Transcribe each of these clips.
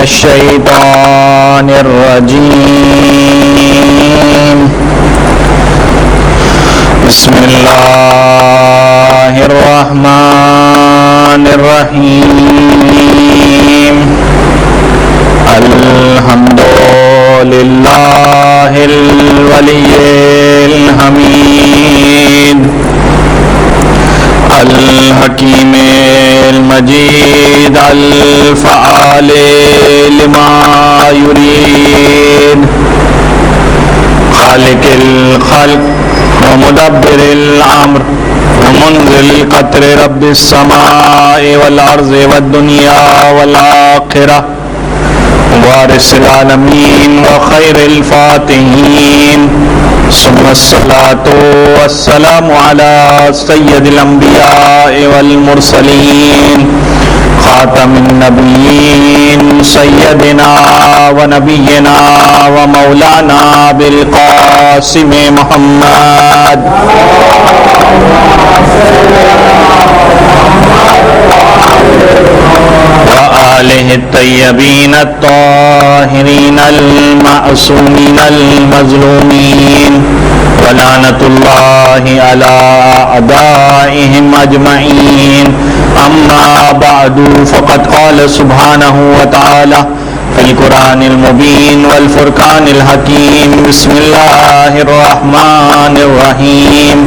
الشيطان الرجيم بسم الله الرحمن الرحيم الحمد لله الولي الحميد الحكيم المجيد الفعال لما يريد خالق الخلق ومدبر الامر ومنزل قطر رب السماء والارض والدنيا والاخره وارث العالمين وخير الفاتحين ثم الصلاة والسلام على سيد الأنبياء والمرسلين خاتم النبيين سيدنا ونبينا ومولانا بالقاسم محمد وآله الطيبين الطاهرين المعصومين المظلومين ولعنة الله على أعدائهم أجمعين أما بعد فقد قال سبحانه وتعالى في القرآن المبين والفرقان الحكيم بسم الله الرحمن الرحيم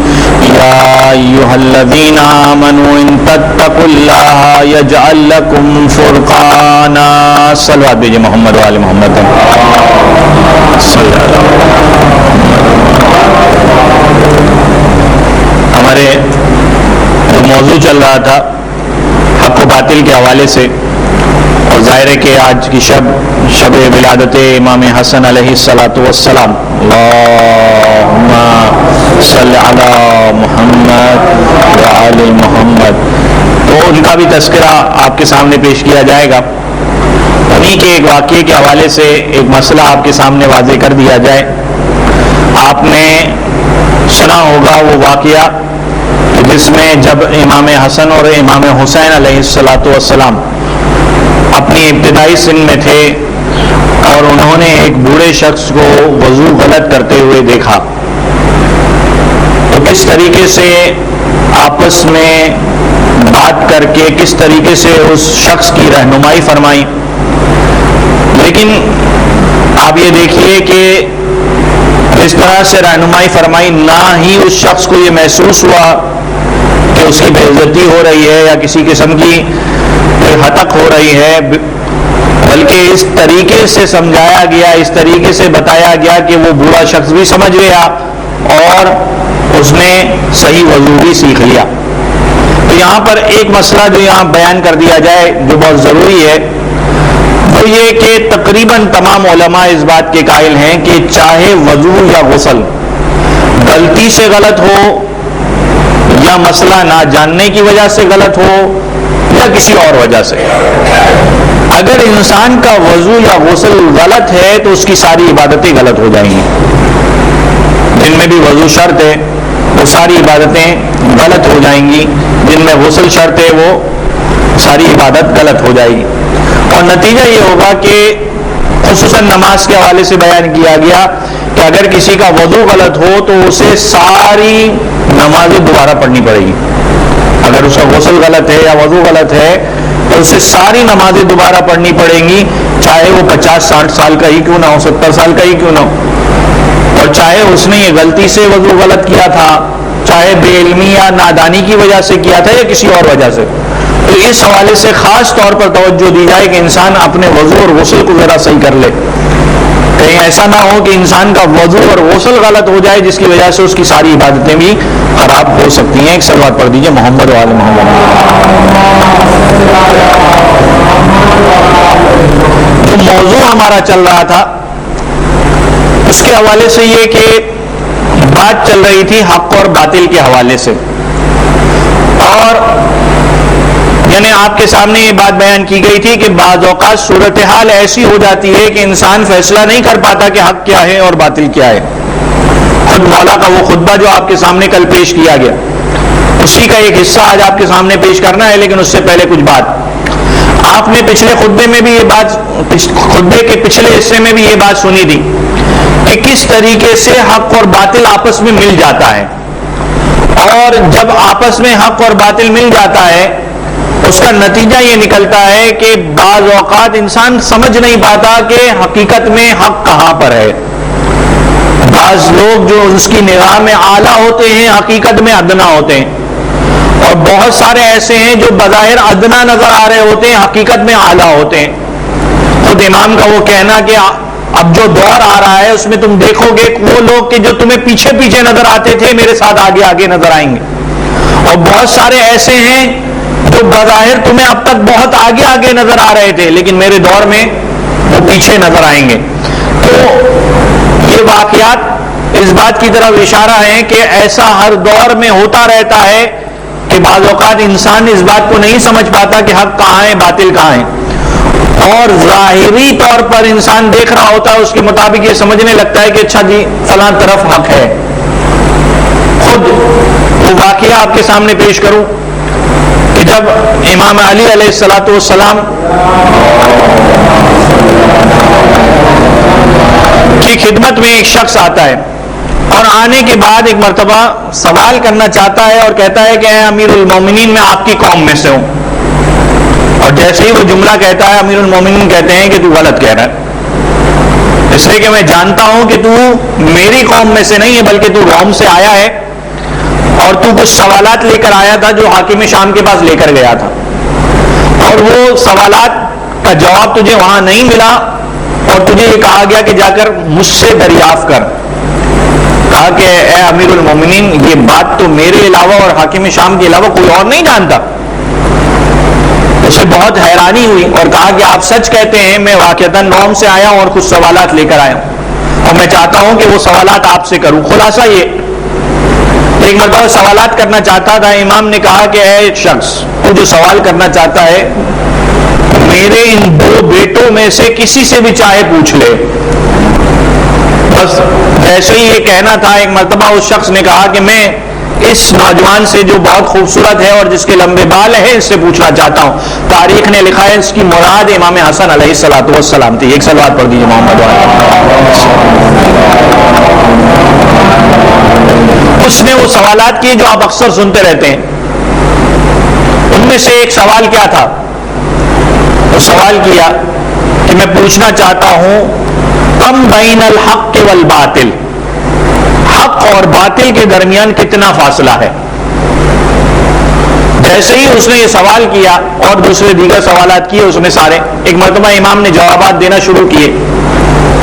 يا أيها الذين آمنوا إن تتقوا الله يجعل لكم فرقانا صلوات بھیجئے محمد وآل محمد صلی اللہ علیہ وسلم۔ ہمارے جو موضوع چل رہا تھا حق و باطل کے حوالے سے، اور ظاہر ہے کہ آج کی شب ولادت امام حسن علیہ الصلاۃ والسلام، اللہم صلی علی محمد وآل محمد، تو ان کا بھی تذکرہ آپ کے سامنے پیش کیا جائے گا۔ انہی کے ایک واقعے کے حوالے سے ایک مسئلہ آپ کے سامنے واضح کر دیا جائے۔ آپ نے سنا ہوگا وہ واقعہ جس میں جب امام حسن اور امام حسین علیہ الصلاۃ والسلام اپنی ابتدائی سن میں تھے اور انہوں نے ایک بوڑھے شخص کو وضو غلط کرتے ہوئے دیکھا، تو کس طریقے سے آپس میں بات کر کے کس طریقے سے اس شخص کی رہنمائی فرمائی۔ لیکن آپ یہ دیکھیے کہ اس طرح سے رہنمائی فرمائی، نہ ہی اس شخص کو یہ محسوس ہوا کہ اس کی بے عزتی ہو رہی ہے یا کسی قسم کی ہتک ہو رہی ہے، بلکہ اس طریقے سے سمجھایا گیا، اس طریقے سے بتایا گیا کہ وہ بوڑھا شخص بھی سمجھ گیا اور اس نے صحیح وضو بھی سیکھ لیا۔ تو یہاں پر ایک مسئلہ جو یہاں بیان کر دیا جائے جو بہت ضروری ہے، وہ یہ کہ تقریباً تمام علماء اس بات کے قائل ہیں کہ چاہے وضو یا غسل غلطی سے غلط ہو یا مسئلہ نہ جاننے کی وجہ سے غلط ہو یا کسی اور وجہ سے، اگر انسان کا وضو یا غسل غلط ہے تو اس کی ساری عبادتیں غلط ہو جائیں گی۔ جن میں بھی وضو شرط ہے وہ ساری عبادتیں غلط ہو جائیں گی، جن میں غسل شرط ہے وہ ساری عبادت غلط ہو جائے گی، اور نتیجہ یہ ہوگا کہ خصوصاً نماز کے حوالے سے بیان کیا گیا کہ اگر کسی کا وضو غلط ہو تو اسے ساری نمازیں دوبارہ پڑھنی پڑے گی۔ اگر اس کا غسل غلط ہے یا وضو غلط ہے تو اسے ساری نمازیں دوبارہ پڑھنی پڑیں گی، چاہے وہ 50-60 سال کا ہی کیوں نہ ہو، 70 سال کا ہی کیوں نہ ہو، اور چاہے اس نے یہ غلطی سے وضو غلط کیا تھا، چاہے بے علمی یا نادانی کی وجہ سے کیا تھا یا کسی اور وجہ سے۔ تو اس حوالے سے خاص طور پر توجہ دی جائے کہ انسان اپنے وضو اور غسل کو ذرا صحیح کر لے، کہیں ایسا نہ ہو کہ انسان کا وضو اور غسل غلط ہو جائے جس کی وجہ سے اس کی ساری عبادتیں بھی خراب ہو سکتی ہیں۔ ایک صلوات پڑھ دیجیے محمد وآل محمد۔ جو موضوع ہمارا چل رہا تھا اس کے حوالے سے یہ کہ بات چل رہی تھی حق اور باطل کے حوالے سے، اور یعنی آپ کے سامنے یہ بات بیان کی گئی تھی کہ بعض اوقات صورتحال ایسی ہو جاتی ہے کہ انسان فیصلہ نہیں کر پاتا کہ حق کیا ہے اور باطل کیا ہے۔ خود مولا کا وہ خطبہ جو آپ کے سامنے کل پیش کیا گیا، اسی کا ایک حصہ آج آپ کے سامنے پیش کرنا ہے، لیکن اس سے پہلے کچھ بات آپ نے پچھلے خطبے میں بھی یہ بات، خطبے کے پچھلے حصے میں بھی یہ بات سنی تھی کہ کس طریقے سے حق اور باطل آپس میں مل جاتا ہے، اور جب آپس میں حق اور باطل مل جاتا ہے اس کا نتیجہ یہ نکلتا ہے کہ بعض اوقات انسان سمجھ نہیں پاتا کہ حقیقت میں حق کہاں پر ہے۔ بعض لوگ جو اس کی نگاہ میں اعلیٰ ہوتے ہیں حقیقت میں ادنا ہوتے ہیں، اور بہت سارے ایسے ہیں جو بظاہر ادنا نظر آ رہے ہوتے ہیں حقیقت میں اعلیٰ ہوتے ہیں۔ خود امام کا وہ کہنا کہ اب جو دور آ رہا ہے اس میں تم دیکھو گے وہ لوگ کہ جو تمہیں پیچھے پیچھے نظر آتے تھے میرے ساتھ آگے آگے نظر آئیں گے، اور بہت سارے ایسے ہیں جو بظاہر تمہیں اب تک بہت آگے آگے نظر آ رہے تھے لیکن میرے دور میں وہ پیچھے نظر آئیں گے۔ تو یہ واقعات اس بات کی طرف اشارہ ہے کہ ایسا ہر دور میں ہوتا رہتا ہے کہ بعض اوقات انسان اس بات کو نہیں سمجھ پاتا کہ حق کہاں ہے باطل کہاں ہے، اور ظاہری طور پر انسان دیکھ رہا ہوتا ہے اس کے مطابق یہ سمجھنے لگتا ہے کہ اچھا جی فلاں طرف حق ہے۔ خود وہ واقعہ آپ کے سامنے پیش کروں کہ جب امام علی علیہ الصلوۃ والسلام کی خدمت میں ایک شخص آتا ہے اور آنے کے بعد ایک مرتبہ سوال کرنا چاہتا ہے اور کہتا ہے کہ اے امیر المومنین میں آپ کی قوم میں سے ہوں، اور جیسے ہی وہ جملہ کہتا ہے امیر المومنین کہتے ہیں کہ تو غلط کہہ رہا ہے، اس لیے کہ میں جانتا ہوں کہ تو میری قوم میں سے نہیں ہے بلکہ تو روم سے آیا ہے اور تو کچھ سوالات لے کر آیا تھا جو حاکم شام کے پاس لے کر گیا تھا، اور وہ سوالات کا جواب تجھے وہاں نہیں ملا اور تجھے یہ کہا گیا کہ جا کر مجھ سے دریافت کر۔ کہا کہ اے امیر المومنین یہ بات تو میرے علاوہ اور حاکم شام کے علاوہ کوئی اور نہیں جانتا۔ اسے بہت حیرانی ہوئی اور کہا کہ آپ سچ کہتے ہیں، میں واقعتاً روم سے آیا ہوں اور کچھ سوالات لے کر آیا ہوں اور میں چاہتا ہوں کہ وہ سوالات آپ سے کروں۔ خلاصہ یہ ایک مرتبہ سوالات کرنا چاہتا تھا، امام نے کہا کہ اے شخص تو جو سوال کرنا چاہتا ہے میرے ان دو بیٹوں میں سے کسی سے بھی چاہے پوچھ لے۔ بس ایسے ہی یہ کہنا تھا، ایک مرتبہ اس شخص نے کہا کہ میں اس نوجوان سے جو بہت خوبصورت ہے اور جس کے لمبے بال ہیں اس سے پوچھنا چاہتا ہوں۔ تاریخ نے لکھا ہے اس کی مراد امام حسن علیہ الصلوۃ والسلام تھی۔ ایک صلوات پڑھ دیجیے محمد اس نے وہ سوالات کیے جو آپ اکثر سنتے رہتے ہیں، ان میں سے ایک سوال کیا تھا؟ وہ سوال کیا کہ میں پوچھنا چاہتا ہوں کم بین الحق والباطل، حق اور باطل کے درمیان کتنا فاصلہ ہے؟ جیسے ہی اس نے یہ سوال کیا اور دوسرے دیگر سوالات کیے اس میں سارے، ایک مرتبہ امام نے جوابات دینا شروع کیے۔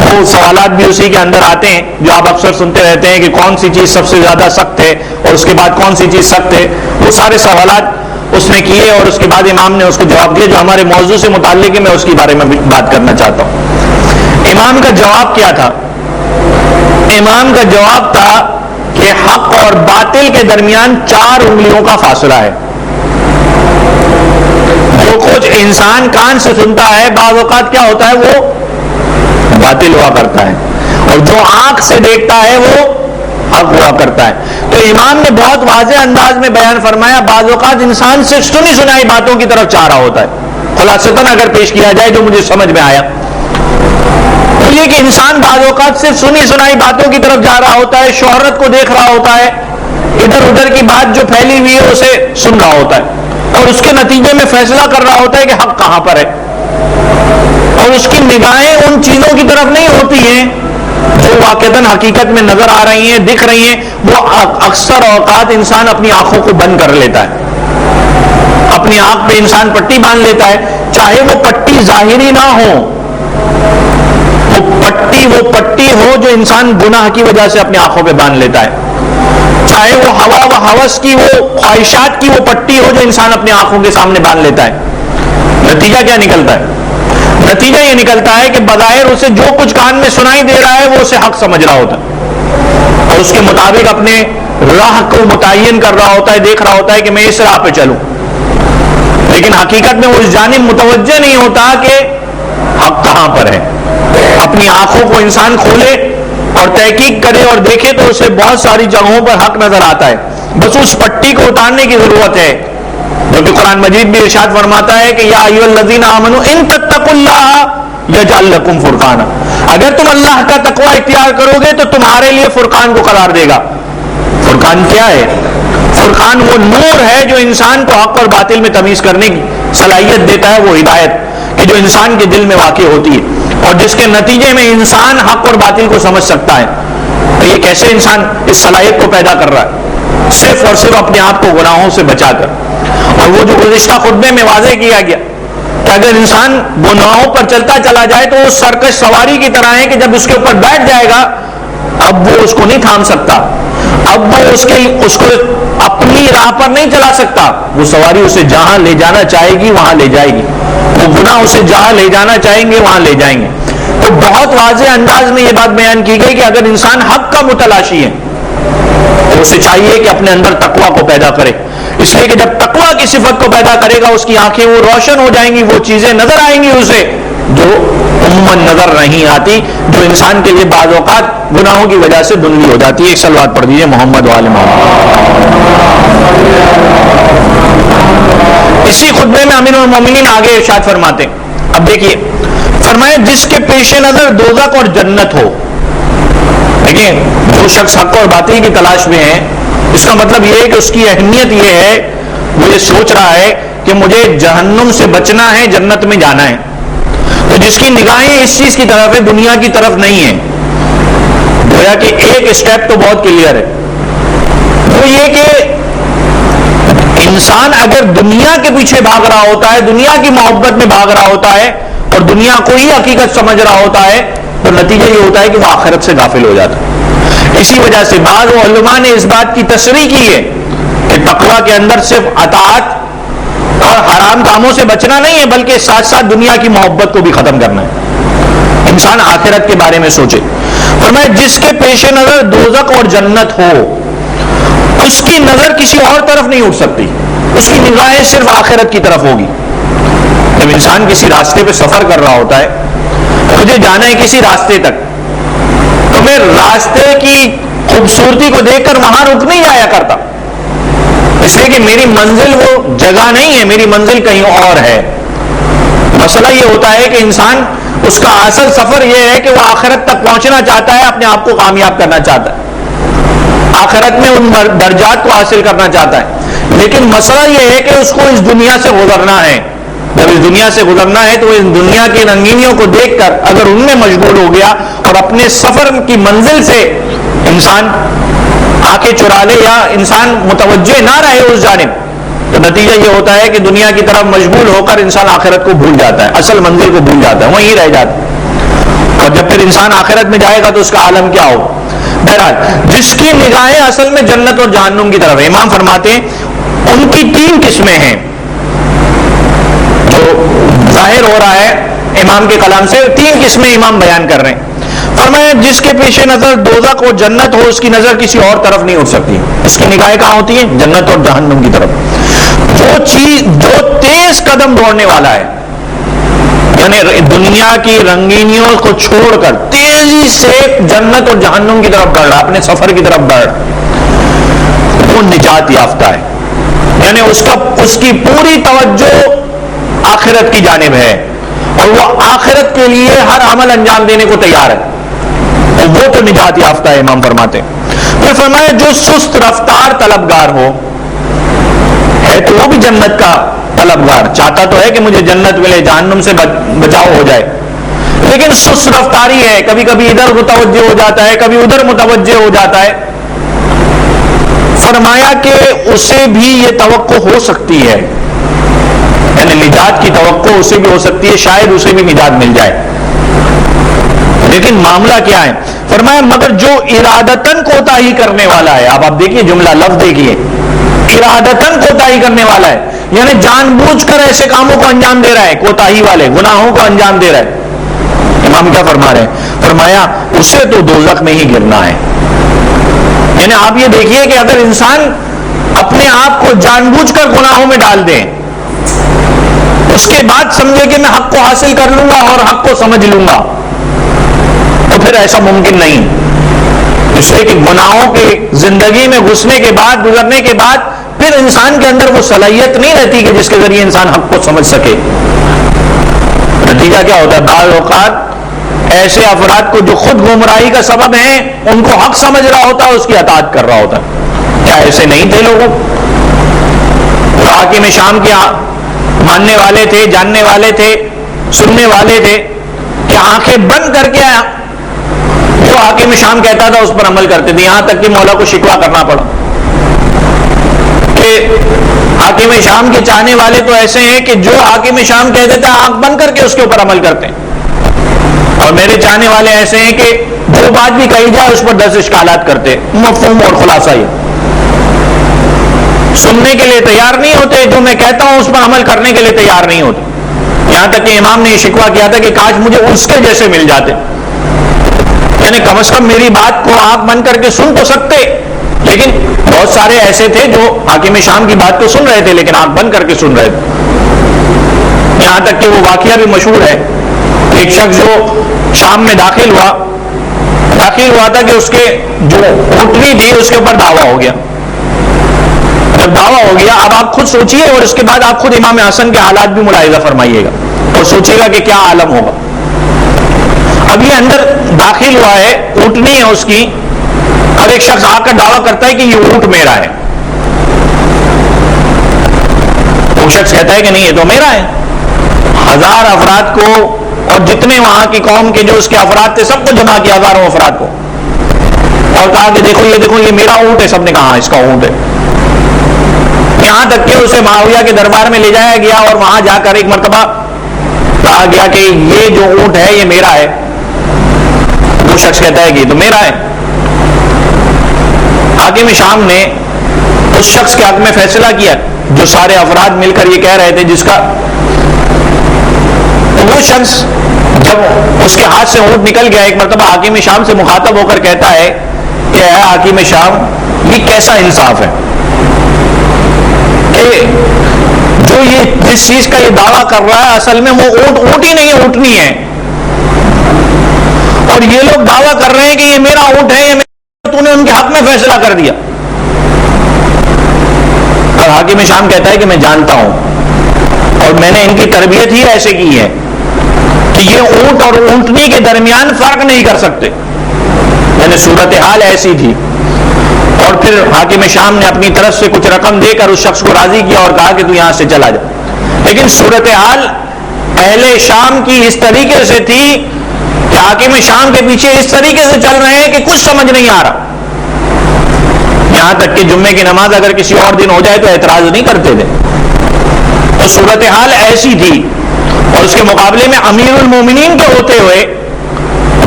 وہ سوالات بھی اسی کے اندر آتے ہیں جو آپ اکثر سنتے رہتے ہیں کہ کون سی چیز سب سے زیادہ سخت ہے اور اس کے بعد کون سی چیز سخت ہے۔ وہ سارے سوالات اس نے کیے اور اس کے بعد امام نے اس کو جواب دیا جو ہمارے موضوع سے متعلق ہے، میں اس کے بارے میں بات کرنا چاہتا ہوں۔ امام کا جواب کیا تھا؟ امام کا جواب تھا کہ حق اور باطل کے درمیان 4 انگلیوں کا فاصلہ ہے۔ جو کچھ انسان کان سے سنتا ہے بعض اوقات کیا ہوتا ہے وہ باطل ہوا کرتا ہے، اور جو آنکھ سے دیکھتا ہے وہ حق ہوا کرتا ہے۔ تو امام نے بہت واضح انداز میں بیان فرمایا بعض اوقات انسان سے سنی سنائی باتوں کی طرف چاہ رہا ہوتا ہے۔ خلاصتاً اگر پیش کیا جائے جو مجھے سمجھ میں آیا تو یہ کہ انسان بعض اوقات صرف سنی سنائی باتوں کی طرف جا رہا ہوتا ہے، شہرت کو دیکھ رہا ہوتا ہے، ادھر ادھر کی بات جو پھیلی ہوئی ہے اسے سن رہا ہوتا ہے اور اس کے نتیجے میں فیصلہ کر رہا ہوتا ہے کہ حق کہاں پر ہے، اور اس کی نگاہیں ان چیزوں کی طرف نہیں ہوتی ہیں جو واقعتاً حقیقت میں نظر آ رہی ہیں، دکھ رہی ہیں۔ وہ اکثر اوقات انسان اپنی آنکھوں کو بند کر لیتا ہے، اپنی آنکھ پہ انسان پٹی باندھ لیتا ہے، چاہے وہ پٹی ظاہری نہ ہو، وہ پٹی ہو جو انسان گناہ کی وجہ سے اپنی آنکھوں پہ باندھ لیتا ہے، چاہے وہ ہوا و ہوس کی وہ خواہشات کی وہ پٹی ہو جو انسان اپنی آنکھوں کے سامنے باندھ لیتا ہے۔ نتیجہ کیا نکلتا ہے؟ نتیجہ یہ نکلتا ہے کہ بظاہر اسے جو کچھ کان میں سنائی دے رہا ہے وہ اسے حق سمجھ رہا ہوتا ہے اور اس کے مطابق اپنے راہ کو متعین کر رہا ہوتا ہے، دیکھ رہا ہوتا ہے کہ میں اس راہ پہ چلوں، لیکن حقیقت میں وہ اس جانب متوجہ نہیں ہوتا کہ حق کہاں پر ہے۔ اپنی آنکھوں کو انسان کھولے اور تحقیق کرے اور دیکھے تو اسے بہت ساری جگہوں پر حق نظر آتا ہے، بس اس پٹی کو اتارنے کی ضرورت ہے کیونکہ قرآن مجید بھی ارشاد فرماتا ہے کہ یا ایھا الذین آمنوا ان تتقوا اللہ یجعل لکم فرقانا، اگر تم اللہ کا تقوی اختیار کرو گے تو تمہارے لیے فرقان کو قرار دے گا۔ فرقان کیا ہے؟ فرقان وہ نور ہے جو انسان کو حق اور باطل میں تمیز کرنے کی صلاحیت دیتا ہے، وہ ہدایت کہ جو انسان کے دل میں واقع ہوتی ہے اور جس کے نتیجے میں انسان حق اور باطل کو سمجھ سکتا ہے۔ تو یہ کیسے انسان اس صلاحیت کو پیدا کر رہا ہے؟ صرف اور صرف اپنے آپ کو گناہوں سے بچا کر۔ اور وہ جو گزشتہ خطبے میں واضح کیا گیا کہ اگر انسان گناہوں پر چلتا چلا جائے تو وہ سرکش سواری کی طرح ہے کہ جب اس کے اوپر بیٹھ جائے گا اب وہ اس کو نہیں تھام سکتا، اب وہ اس کو اپنی راہ پر نہیں چلا سکتا۔ وہ سواری اسے جہاں لے جانا چاہے گی وہاں لے جائے گی، وہ گناہ اسے جہاں لے جانا چاہیں گے وہاں لے جائیں گے۔ تو بہت واضح انداز میں یہ بات بیان کی گئی کہ اگر انسان حق کا متلاشی ہے تو اسے چاہیے کہ اپنے اندر تقویٰ کو پیدا کرے، اس لیے کہ جب تقویٰ کی صفت کو پیدا کرے گا اس کی آنکھیں وہ روشن ہو جائیں گی، وہ چیزیں نظر آئیں گی اسے جو عموماً نظر نہیں آتی، جو انسان کے لیے بعض اوقات گناہوں کی وجہ سے دھندلی ہو جاتی ہے۔ ایک صلوات پڑھ دیجیے محمد وآل محمد۔ اسی خطبے میں امیر المومنین آگے ارشاد فرماتے ہیں، اب دیکھیے فرمایا جس کے پیش نظر دوزخ اور جنت ہو، دیکھیں جو شخص حق اور باطل کی تلاش میں ہے اس کا مطلب یہ ہے کہ اس کی اہمیت یہ ہے، وہ یہ سوچ رہا ہے کہ مجھے جہنم سے بچنا ہے، جنت میں جانا ہے، تو جس کی نگاہیں اس چیز کی طرف ہے، دنیا کی طرف نہیں ہے۔ گویا کہ ایک اسٹیپ تو بہت کلیئر ہے، وہ یہ کہ انسان اگر دنیا کے پیچھے بھاگ رہا ہوتا ہے، دنیا کی محبت میں بھاگ رہا ہوتا ہے اور دنیا کو ہی حقیقت سمجھ رہا ہوتا ہے تو نتیجہ یہ ہوتا ہے کہ وہ آخرت سے غافل ہو جاتا ہے۔ اسی وجہ سے بعض علماء نے اس بات کی تصریح کی ہے کہ تقویٰ کے اندر صرف اطاعت اور حرام کاموں سے بچنا نہیں ہے بلکہ ساتھ ساتھ دنیا کی محبت کو بھی ختم کرنا ہے، انسان آخرت کے بارے میں سوچے۔ فرمایا جس کے پیش نظر دوزخ اور جنت ہو اس کی نظر کسی اور طرف نہیں اٹھ سکتی، اس کی نگاہیں صرف آخرت کی طرف ہوگی۔ جب انسان کسی راستے پہ سفر کر رہا ہوتا ہے، مجھے جانا ہے کسی راستے تک، تو میں راستے کی خوبصورتی کو دیکھ کر وہاں رک نہیں جایا کرتا، اس لیے کہ میری منزل وہ جگہ نہیں ہے، میری منزل کہیں اور ہے۔ مسئلہ یہ ہوتا ہے کہ انسان اس کا اصل سفر یہ ہے کہ وہ آخرت تک پہنچنا چاہتا ہے، اپنے آپ کو کامیاب کرنا چاہتا ہے، آخرت میں ان درجات کو حاصل کرنا چاہتا ہے، لیکن مسئلہ یہ ہے کہ اس کو اس دنیا سے گزرنا ہے۔ جب اس دنیا سے گزرنا ہے تو اس دنیا کی رنگینیوں کو دیکھ کر اگر ان میں مشغول ہو گیا اور اپنے سفر کی منزل سے انسان آنکھیں چرا لے یا انسان متوجہ نہ رہے اس جانب، تو نتیجہ یہ ہوتا ہے کہ دنیا کی طرف مشغول ہو کر انسان آخرت کو بھول جاتا ہے، اصل منزل کو بھول جاتا ہے، وہیں رہ جاتا ہے، اور جب پھر انسان آخرت میں جائے گا تو اس کا عالم کیا ہوگا۔ بہرحال جس کی نگاہیں اصل میں جنت اور جہنم کی طرف ہے، امام فرماتے ہیں ان کی 3 قسمیں ہیں، جو ظاہر ہو رہا ہے امام کے کلام سے 3 قسمیں امام بیان کر رہے ہیں۔ فرمایا جس کے پیش نظر دوزخ اور جنت ہو اس کی نظر کسی اور طرف نہیں اٹھ سکتی، اس کی نگاہیں کہاں ہوتی ہیں؟ جنت اور جہنم کی طرف۔ وہ چیز جو تیز قدم دوڑنے والا ہے، یعنی دنیا کی رنگینیوں کو چھوڑ کر تیزی سے جنت اور جہنم کی طرف بڑھ رہا، اپنے سفر کی طرف بڑھ رہا، وہ نجات یافتہ ہے، یعنی اس کی پوری توجہ آخرت کی جانب ہے اور وہ آخرت کے لیے ہر عمل انجام دینے کو تیار ہے، وہ تو نجات یافتہ ہے امام فرماتے ہیں۔ پھر فرمایا جو سست رفتار طلبگار ہو، ہے تو وہ بھی جنت کا طلبگار، چاہتا تو ہے کہ مجھے جنت ملے، جہنم سے بچاؤ ہو جائے، لیکن سست رفتاری ہے، کبھی کبھی ادھر متوجہ ہو جاتا ہے، کبھی ادھر متوجہ ہو جاتا ہے۔ فرمایا کہ اسے بھی یہ توقع ہو سکتی ہے، یعنی نجات کی توقع اسے بھی ہو سکتی ہے، شاید اسے بھی نجات مل جائے، لیکن معاملہ کیا ہے؟ فرمایا مگر جو ارادتاً کوتاہی کرنے والا ہے، آپ دیکھیے جملہ لفظ دیکھیے، ارادتاً کوتاہی کرنے والا ہے، یعنی جان بوجھ کر ایسے کاموں کو انجام دے رہا ہے، کوتاہی والے گناہوں کو انجام دے رہا ہے، امام کیا فرما رہے ہیں؟ فرمایا اسے تو دوزخ میں ہی گرنا ہے۔ یعنی آپ یہ دیکھیے کہ اگر انسان اپنے آپ کو جان بوجھ کر گناہوں میں ڈال دے، اس کے بعد سمجھے کہ میں حق کو حاصل کر لوں گا اور حق کو سمجھ لوں گا، تو پھر ایسا ممکن نہیں، اس لیے کہ گناہوں کی زندگی میں گھسنے کے بعد، گزرنے کے بعد پھر انسان کے اندر وہ صلاحیت نہیں رہتی کہ جس کے ذریعے انسان حق کو سمجھ سکے. نتیجہ کیا ہوتا ہے؟ بعض اوقات ایسے افراد کو جو خود گمراہی کا سبب ہیں ان کو حق سمجھ رہا ہوتا ہے، اس کی اطاعت کر رہا ہوتا ہے. کیا ایسے نہیں تھے لوگوں؟ حاکم شام کے ماننے والے تھے، جاننے والے تھے، سننے والے تھے کہ آنکھیں بند کر کے جو حاکم شام کہتا تھا اس پر عمل کرتے تھے. یہاں تک کہ مولا کو شکوہ کرنا پڑا کہ حاکم شام کے چاہنے والے تو ایسے ہیں کہ جو حاکم شام کہتے تھے آنکھ بند کر کے اس کے اوپر عمل کرتے ہیں، اور میرے چاہنے والے ایسے ہیں کہ جو بات بھی کہی جائے اس پر 10 اشکالات کرتے، مفہوم اور خلاصہ یہ سننے کے لیے تیار نہیں ہوتے، جو میں کہتا ہوں اس پر عمل کرنے کے لیے تیار نہیں ہوتے. یہاں تک کہ امام نے یہ شکوہ کیا تھا کہ کاش مجھے اس کے جیسے مل جاتے، یعنی کم از کم میری بات کو آنکھ بند کر کے سن تو سکتے. لیکن بہت سارے ایسے تھے جو حاکم شام کی بات کو سن رہے تھے لیکن آنکھ بند کر کے سن رہے تھے. یہاں تک کہ وہ واقعہ بھی مشہور ہے، ایک شخص جو شام میں داخل ہوا تھا کہ اس کے جو اونٹنی تھی اس کے اوپر دعویٰ ہو گیا. جب دعویٰ ہو گیا، اب آپ خود سوچئے اور اس کے بعد آپ خود امام حسن کے حالات بھی ملاحظہ فرمائیے گا اور سوچیے گا کہ کیا عالم ہوگا. اب یہ اندر داخل ہوا ہے، اونٹنی ہے اس کی، اب ایک شخص آ کر دعویٰ کرتا ہے کہ یہ اونٹ میرا ہے. وہ شخص کہتا ہے کہ نہیں یہ تو میرا ہے. 1000 افراد کو اور جتنے وہاں کی قوم کے جو اس کے افراد تھے سب کو جمع کیا، 1000 افراد کو، اور کہا کہ دیکھو یہ میرا اونٹ ہے. سب نے کہا اس کا اونٹ ہے. یہاں تک کہ اسے معاویہ کے دربار میں لے جایا گیا اور وہاں جا کر ایک مرتبہ کہا گیا کہ یہ جو اونٹ ہے یہ میرا ہے. وہ شخص کہتا ہے کہ یہ تو میرا ہے. حاکم شام نے اس شخص کے حق میں فیصلہ کیا جو سارے افراد مل کر یہ کہہ رہے تھے جس کا، وہ شخص جب اس کے ہاتھ سے اونٹ نکل گیا ایک مرتبہ حاکم شام سے مخاطب ہو کر کہتا ہے کہ اے حاکم شام، یہ کیسا انصاف ہے کہ جو یہ جس چیز کا یہ دعویٰ کر رہا ہے اصل میں وہ اونٹ ہی نہیں ہے، اونٹنی ہے، اور یہ لوگ دعویٰ کر رہے ہیں کہ یہ میرا اونٹ ہے، تو نے ان کے حق میں فیصلہ کر دیا. اور حاکم شام کہتا ہے کہ میں جانتا ہوں اور میں نے ان کی تربیت ہی ایسے کی ہے کہ یہ اونٹ اور اونٹنی کے درمیان فرق نہیں کر سکتے. یعنی صورتحال ایسی تھی. اور پھر حاکم شام نے اپنی طرف سے کچھ رقم دے کر اس شخص کو راضی کیا اور کہا کہ تو یہاں سے چلا جا. لیکن صورتحال اہل شام کی اس طریقے سے تھی کہ حاکم شام کے پیچھے اس طریقے سے چل رہے ہیں کہ کچھ سمجھ نہیں آ رہا. یہاں تک کہ جمعے کی نماز اگر کسی اور دن ہو جائے تو اعتراض نہیں کرتے تھے. تو صورتحال ایسی تھی. اور اس کے مقابلے میں امیر المومنین کے ہوتے ہوئے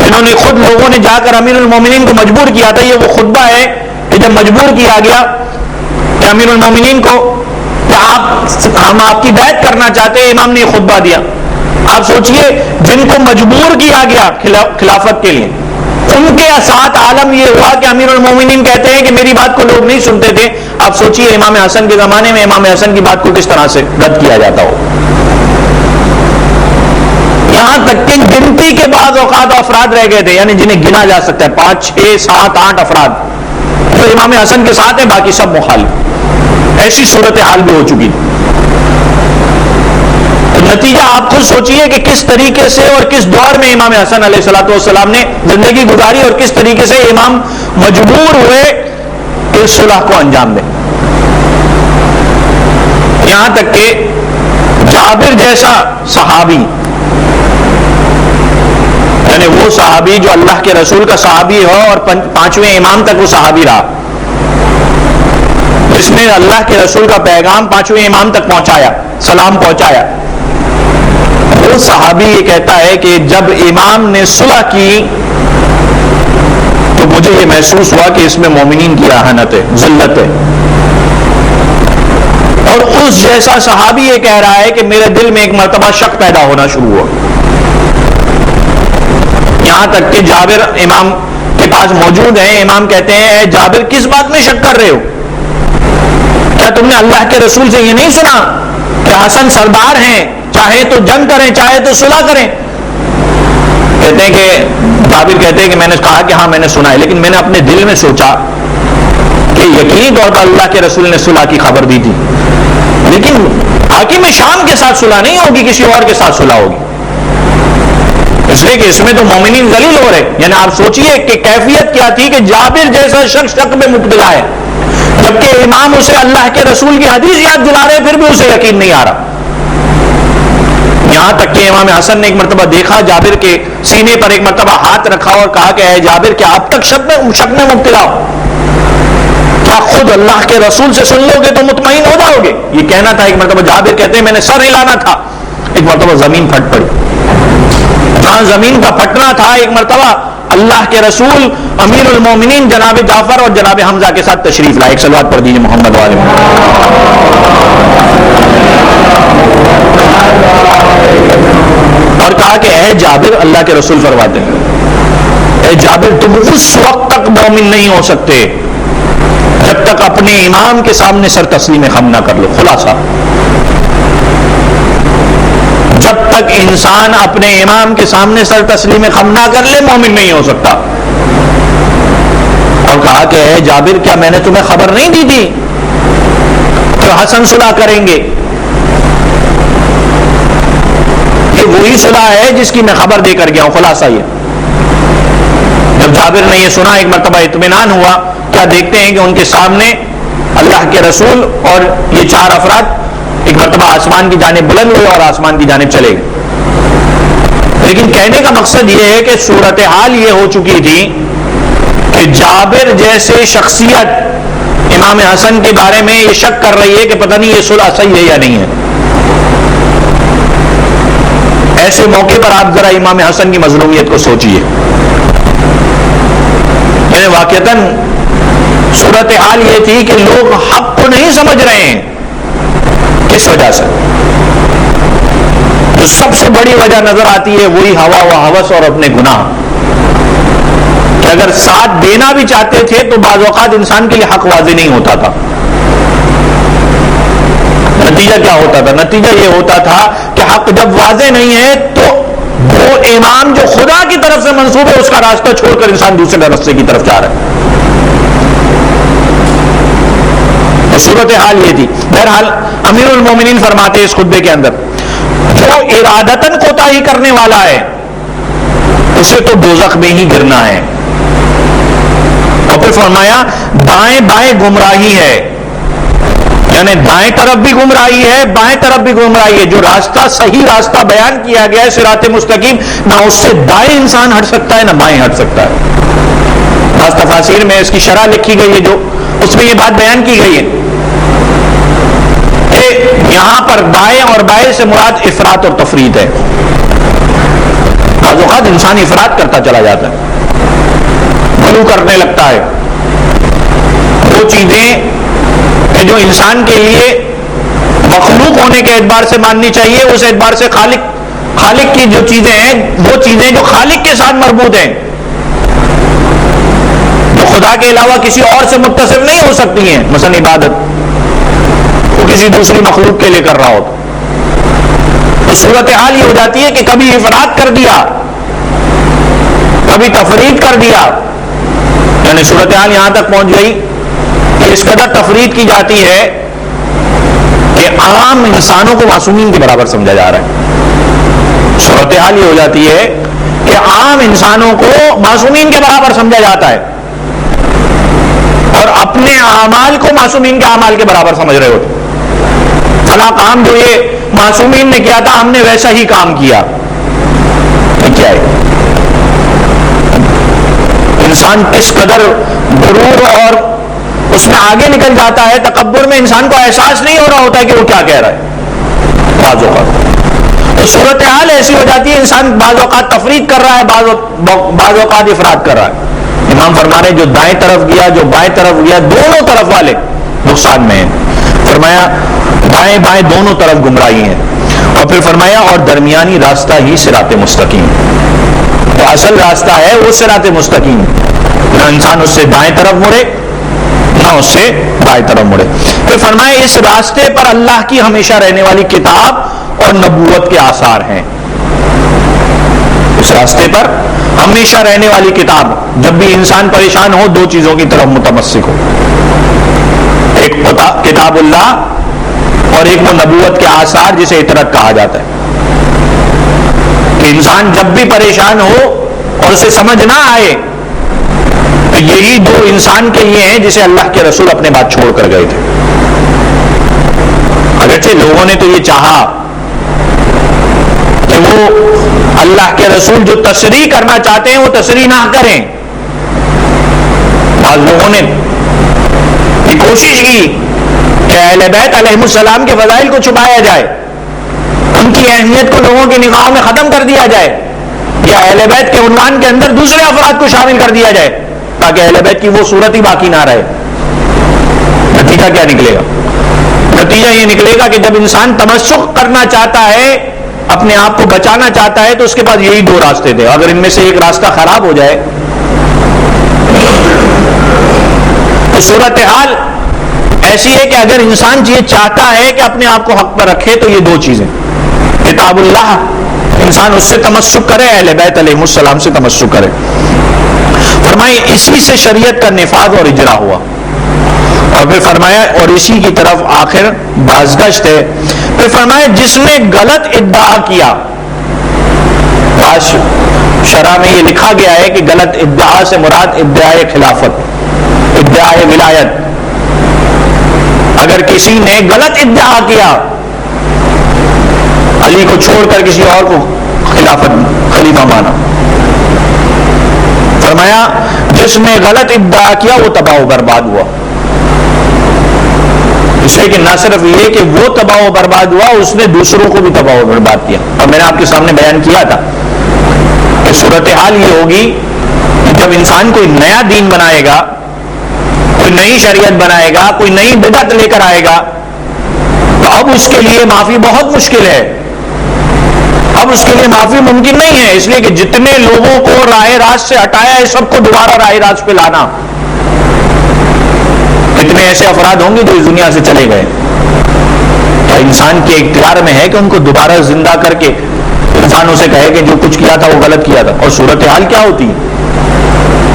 انہوں نے خود لوگوں نے جا کر امیر المومنین کو مجبور کیا تھا. یہ وہ خطبہ ہے کہ جب مجبور کیا گیا کہ امیر المومنین کو کہ ہم آپ کی بیعت کرنا چاہتے ہیں، امام نے یہ خطبہ دیا. آپ سوچئے جن کو مجبور کیا گیا خلافت کے لیے ان کے ساتھ عالم یہ ہوا کہ امیر المومنین کہتے ہیں کہ میری بات کو لوگ نہیں سنتے تھے. آپ سوچئے امام حسن کے زمانے میں امام حسن کی بات کو کس طرح سے رد کیا جاتا ہو. یہاں تک کہ گنتی کے بعد اوقات افراد رہ گئے تھے، یعنی جنہیں گنا جا سکتا ہے 5 6 7 8 افراد تو امام حسن کے ساتھ ہیں، باقی سب مخالف. ایسی صورتحال بھی ہو چکی. نتیجہ آپ خود سوچئے کہ کس طریقے سے اور کس دور میں امام حسن علیہ الصلوۃ والسلام نے زندگی گزاری اور کس طریقے سے امام مجبور ہوئے کہ صلح کو انجام دیں. یہاں تک کہ جابر جیسا صحابی، یعنی وہ صحابی جو اللہ کے رسول کا صحابی ہو اور 5ویں امام تک وہ صحابی رہا، جس نے اللہ کے رسول کا پیغام 5ویں امام تک پہنچایا، سلام پہنچایا، وہ صحابی یہ کہتا ہے کہ جب امام نے صلح کی تو مجھے یہ محسوس ہوا کہ اس میں مومنین کی اہانت ہے، ذلت ہے. اور اس جیسا صحابی یہ کہہ رہا ہے کہ میرے دل میں ایک مرتبہ شک پیدا ہونا شروع ہوا. یہاں تک کہ جابر امام کے پاس موجود ہیں. امام کہتے ہیں اے جابر کس بات میں شک کر رہے ہو؟ کیا تم نے اللہ کے رسول سے یہ نہیں سنا کہ حسن سردار ہیں، چاہے تو جنگ کریں چاہے تو صلح کریں؟ کہتے ہیں کہ جابر کہتے ہیں کہ میں نے کہا کہ ہاں میں نے سنا ہے، لیکن میں نے اپنے دل میں سوچا کہ کہ یقینی طور پر اللہ کے رسول نے صلح کی خبر دی تھی، لیکن حاکم شام کے ساتھ صلح نہیں ہوگی، کسی اور کے ساتھ صلح ہوگی، اس لیے کہ اس میں تو مومنین ذلیل ہو رہے. یعنی آپ سوچئے کہ کیفیت کیا تھی کہ جابر جیسا شخص شک میں مبتلا ہے، جبکہ امام اسے اللہ کے رسول کی حدیث یاد دلا رہے، پھر بھی اسے یقین نہیں آ رہا. یہاں تک کہ امام حسن نے ایک مرتبہ دیکھا جابر کے سینے پر ایک مرتبہ ہاتھ رکھا اور کہا کہ اے جابر کیا آپ تک شک میں مبتلا ہو؟ کیا خود اللہ کے رسول سے سن لو گے تو مطمئن ہو جاؤ گے؟ یہ کہنا تھا. ایک مرتبہ جابر کہتے ہیں میں نے سر ہلانا تھا، ایک مرتبہ زمین پھٹ پڑی. جہاں زمین کا پھٹنا تھا ایک مرتبہ اللہ کے رسول امیر المومنین جناب جعفر اور جناب حمزہ کے ساتھ تشریف لائے. ایک صلوات پڑھ دیجیے محمد والے. اور کہا کہ اے جابر، اللہ کے رسول فرماتے ہیں اے جابر تم اس وقت تک مومن نہیں ہو سکتے جب تک اپنے امام کے سامنے سر تسلیم خم نہ کر لو. خلاصہ، جب تک انسان اپنے امام کے سامنے سر تسلیم خم نہ کر لے مومن نہیں ہو سکتا. اور کہا کہ اے جابر کیا میں نے تمہیں خبر نہیں دی تھی کہ حسن صلح کریں گے؟ یہ وہی صلح ہے جس کی میں خبر دے کر گیا ہوں. خلاصہ یہ جب جابر نے یہ سنا ایک مرتبہ اطمینان ہوا. کیا دیکھتے ہیں کہ ان کے سامنے اللہ کے رسول اور یہ 4 افراد ایک مرتبہ آسمان کی جانب بلند ہوئے اور آسمان کی جانب چلے گئے. لیکن کہنے کا مقصد یہ ہے کہ صورتحال یہ ہو چکی تھی کہ جابر جیسے شخصیت امام حسن کے بارے میں یہ شک کر رہی ہے کہ پتہ نہیں یہ صلح صحیح ہے یا نہیں ہے. ایسے موقع پر آپ ذرا امام حسن کی مظلومیت کو سوچئے. یعنی واقعتاً صورتحال یہ تھی کہ لوگ حق کو نہیں سمجھ رہے ہیں. کس وجہ سے؟ جو سب سے بڑی وجہ نظر آتی ہے وہی ہوا و ہوس اور اپنے گناہ. کہ اگر ساتھ دینا بھی چاہتے تھے تو بعض اوقات انسان کے لیے حق واضح نہیں ہوتا تھا. نتیجہ کیا ہوتا تھا؟ نتیجہ یہ ہوتا تھا کہ حق جب واضح نہیں ہے تو وہ امام جو خدا کی طرف سے منسوب ہے اس کا راستہ چھوڑ کر انسان دوسرے راستے کی طرف جا رہا ہے. صورتحال یہ تھی. بہرحال امیر المومنین فرماتے ہیں اس خطبے کے اندر جو ارادتاً کوتاہی کرنے والا ہے اسے تو دوزخ میں ہی گرنا ہے. اور پھر فرمایا دائیں بائیں گمراہی ہے، یعنی دائیں طرف بھی گمراہی ہے بائیں طرف بھی گمراہی ہے. جو راستہ صحیح راستہ بیان کیا گیا ہے صراط مستقیم، نہ اس سے دائیں انسان ہٹ سکتا ہے نہ بائیں ہٹ سکتا ہے. بعض تفاسیر میں اس کی شرح لکھی گئی ہے جو اس میں یہ بات بیان کی گئی ہے کہ یہاں پر دائیں اور بائیں سے مراد افراط اور تفریط ہے. بعض اوقات انسان افراط کرتا چلا جاتا ہے، غلو کرنے لگتا ہے. وہ چیزیں کہ جو انسان کے لیے مخلوق ہونے کے اعتبار سے ماننی چاہیے اس اعتبار سے خالق کی جو چیزیں ہیں وہ چیزیں جو خالق کے ساتھ مربوط ہیں، جو خدا کے علاوہ کسی اور سے متصل نہیں ہو سکتی ہیں. مثلا عبادت وہ کسی دوسری مخلوق کے لیے کر رہا ہو تو صورتحال یہ ہو جاتی ہے کہ کبھی افراط کر دیا کبھی تفریط کر دیا. یعنی صورتحال یہاں تک پہنچ گئی کہ اس قدر تفریط کی جاتی ہے کہ عام انسانوں کو معصومین کے برابر سمجھا جا رہا ہے. صورتحال یہ ہو جاتی ہے کہ عام انسانوں کو معصومین کے برابر سمجھا جاتا ہے اور اپنے اعمال کو معصومین کے اعمال کے برابر سمجھ رہے ہوتے. فلاں کام جو یہ معصومین نے کیا تھا ہم نے ویسا ہی کام کیا. کیا ہے انسان کس قدر غرور اور اس میں آگے نکل جاتا ہے. تکبر میں انسان کو احساس نہیں ہو رہا ہوتا ہے کہ وہ کیا کہہ رہا ہے. بعض اوقات تو صورتحال ایسی ہو جاتی ہے انسان بعض اوقات تفریط کر رہا ہے بعض اوقات افراط کر رہا ہے. امام فرما رہے جو دائیں طرف گیا جو بائیں طرف گیا دونوں طرف والے نقصان میں ہیں. فرمایا دائیں بائیں دونوں طرف گمراہی ہیں. اور پھر فرمایا اور درمیانی راستہ ہی صراط مستقیم. جو اصل راستہ ہے وہ صراط مستقیم، نہ انسان اس سے دائیں طرف مڑے نہ اس سے بائیں طرف مڑے. پھر فرمایا اس راستے پر اللہ کی ہمیشہ رہنے والی کتاب اور نبوت کے آثار ہیں. اس راستے پر ہمیشہ رہنے والی کتاب. جب بھی انسان پریشان ہو دو چیزوں کی طرف متمسک ہو. ایک کتاب اللہ اور ایک وہ نبوت کے آثار جسے اطرت کہا جاتا ہے، کہ انسان جب بھی پریشان ہو اور اسے سمجھ نہ آئے تو یہی دو انسان کے لیے ہیں جسے اللہ کے رسول اپنے بعد چھوڑ کر گئے تھے۔ اگرچہ لوگوں نے تو یہ چاہا کہ وہ اللہ کے رسول جو تشریح کرنا چاہتے ہیں وہ تشریح نہ کریں، بعض لوگوں نے یہ کوشش کی کہ اہل بیت علیہ السلام کے فضائل کو چھپایا جائے، ان کی اہمیت کو لوگوں کی نگاہوں میں ختم کر دیا جائے، یا اہل بیت کے عنوان کے اندر دوسرے افراد کو شامل کر دیا جائے تاکہ اہل بیت کی وہ صورت ہی باقی نہ رہے۔ نتیجہ کیا نکلے گا؟ نتیجہ یہ نکلے گا کہ جب انسان تمسک کرنا چاہتا ہے، اپنے آپ کو بچانا چاہتا ہے، تو اس کے پاس یہی دو راستے تھے، اگر ان میں سے ایک راستہ خراب ہو جائے تو صورتحال ایسی ہے کہ اگر انسان یہ چاہتا ہے کہ اپنے آپ کو حق پر رکھے تو یہ دو چیزیں، کتاب اللہ، انسان اس سے تمسک کرے، اہل بیت علیہ السلام سے تمسک کرے۔ فرمائے اسی سے شریعت کا نفاذ اور اجرا ہوا، اور پھر فرمایا اور اسی کی طرف آخر بازگشت ہے۔ پھر فرمایا جس نے غلط ادعا کیا، آج شرح میں یہ لکھا گیا ہے کہ غلط ادعا سے مراد ادعائے خلافت، ادعائے ولایت، اگر کسی نے غلط ادعا کیا علی کو چھوڑ کر کسی اور کو خلیفہ مانا، فرمایا جس نے غلط ادعا کیا وہ تباہ و برباد ہوا، اس لیے کہ نہ صرف یہ کہ وہ تباہ و برباد ہوا، اس نے دوسروں کو بھی تباہ و برباد کیا۔ اور میں نے آپ کے سامنے بیان کیا تھا کہ صورتحال یہ ہوگی کہ جب انسان کوئی نیا دین بنائے گا، کوئی نئی شریعت بنائے گا، کوئی نئی بدعت لے کر آئے گا، تو اب اس کے لیے معافی بہت مشکل ہے، اب اس کے لیے معافی ممکن نہیں ہے، اس لیے کہ جتنے لوگوں کو راہ راست سے ہٹایا ہے سب کو دوبارہ راہ راست پہ لانا، کتنے ایسے افراد ہوں گے جو اس دنیا سے چلے گئے، کیا انسان کے اختیار میں ہے کہ ان کو دوبارہ زندہ کر کے انسان اسے کہے کہ جو کچھ کیا تھا وہ غلط کیا تھا؟ اور صورتحال کیا ہوتی ہے؟